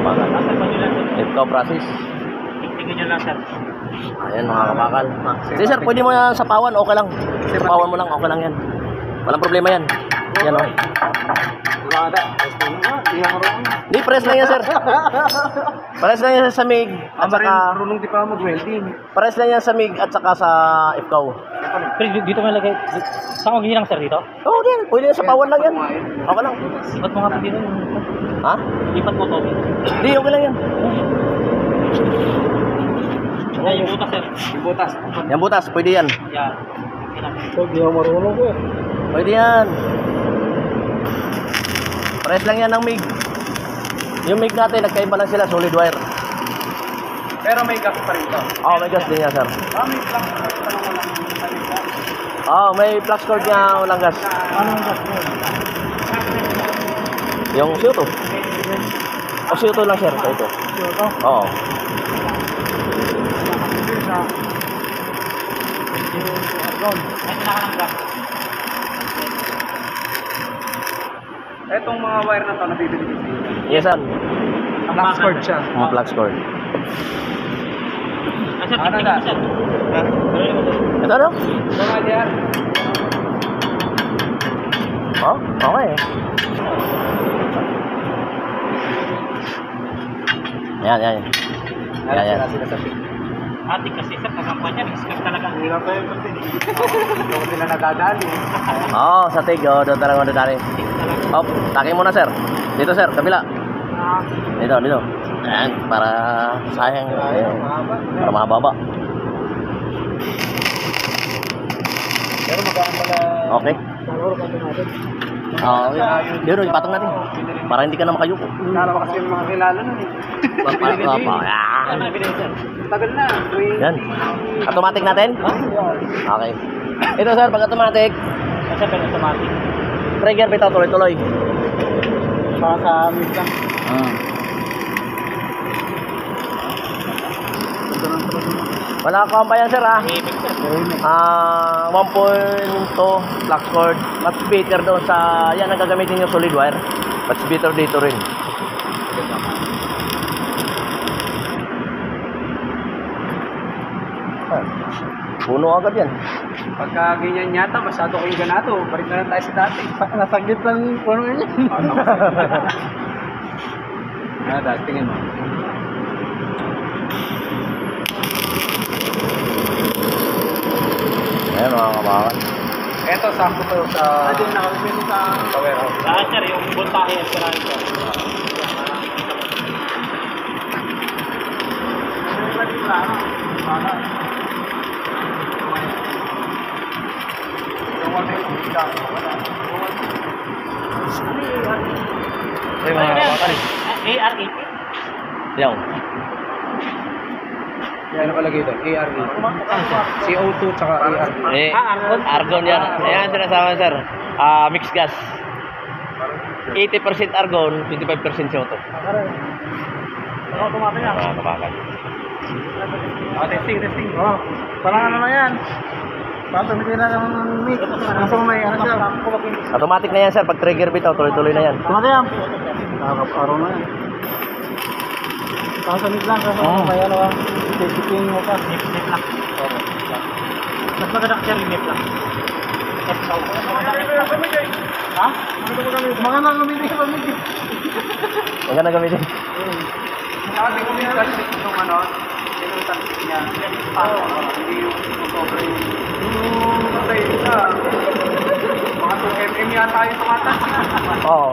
kabakal. Ikaw process. Tingnan nyo lang, sir. Ayan mga kabakal. Sige sir, pwede mo yan sa pawan, okay lang. Sa pawan mo lang, okay lang yan. Walang problema yan. Yan o. Hindi, press lang yan sir. Press lang yan sa MIG at saka... Marunong di pa mag-welding. Press lang yan sa MIG at saka sa ipkaw. Pero dito may lagay. Saan ko ginang, sir, dito? Oo din, pwede yan sa pawan lang yan. Okay lang. Lipat mo nga pa dito. Ha? Lipat mo to. Hindi, okay lang yan. Yan, yung butas, sir. Yung butas. Yan butas, pwede yan. Yan. So, di ako marunong ko. Pwede yan. Press lang yan ng MIG. Yung MIG natin, nagkaiba lang sila, solid wire. Pero may gas pa rin to. Oo, may gas din yan, sir. May plug. Tanong ko lang. Oo, may flux cord niya, walang gas. Anong gas mo? Yung CO2. O CO2 lang, sir. Ito. CO2? Oo. Etong mga wire na to nabibili ko. Yes, sir. Flux cord siya. Flux cord. Ano na? Ito, ano? Ito nga diyan. Oh, okay. Yan, yan. Yan, yan. Ating kasi, sir, kakampanya, nag-skip talaga. Hirap pa yun kasi. Doon sila nagadali. Oo, sa TIG. Oo, doon talaga madadali. Oh, takin muna, sir. Dito, sir. Kabila. Dito, dito. Ayan, para sayang. Para mahaba. Pero magkano pala... Okay. Salor ka natin. Oo, dito, ipatong natin. Para hindi ka na makayuko. Kala kasi yung mga kilala nun eh. Tagal na. Yan. Automatic natin? Okay. Ito, sir, pag automatic. Kasi pero automatic. Trigger bitaw, tuloy-tuloy. Para sa amin lang. Wala ka pa yan, sir, ha? Ibig, sir. 1.2 flux cord. Mas better doon sa... Yan, ang gagamitin yung solid wire. Mas better dito rin. Puno agad yan. Pagka ganyan yata, masyado kayong ganato. Balik na lang tayo sa dati. Nasagit lang puno yun. Dahil tingin mo. Ayan, mga kabakan. Eto, sakto to sa... Ito yung nakapipili sa warehouse. Saan, sir, yung voltahe at sira ito. Ay, mga kabakan. ARE. Yan. Yan nakalagay doon, ARE. CO2 tsaka ARE. Argon. Argon yan. Ayan, sinasama, sir. Mixed gas. 80% argon, 25% CO2. Ako tumatay na. Mga kabakan. Testing. Parang ano na yan. Patumitin na ng mic. Kaso may ano siya. Automatic na yan, sir. Pag trigger bitaw, tuloy-tuloy na yan. Tumatay yan. Nakakaparo na yan. Kasamit lang. Kaso may ano ah. Testing mo pa. Nip lang. Mas maganda kasi yung nip lang. Ha? Maganda gamitin sa mic. Maganda gamitin. Sabi ko yung tansik nung ano. Yung tansik niya. Hindi yung sobre yung... Patay siya. Mga 2mm yata yung tumatas. Oo.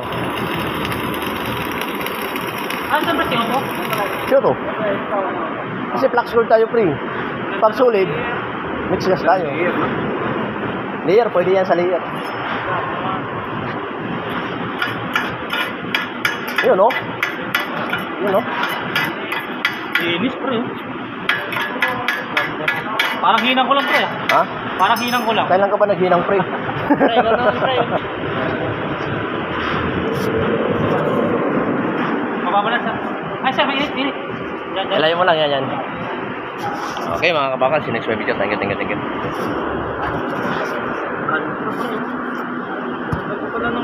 Ano saan ba siya ito? CO2. Kasi flux cord tayo, pre. Pag solid, mixed gas tayo. Layer, pwede yan sa layer. Yun, no? Yun, no? Linis, pre. Parang hinang ko lang, pre. Ha? Parang hinang ko lang. Kailan ka ba naghinang, pre? Pre, gano'n, pre. Mababalas, sir. Ay, sir, may init. Ilayo mo lang, yan. Okay, mga kabakan, si next video. Thank you. Ano pa lang ng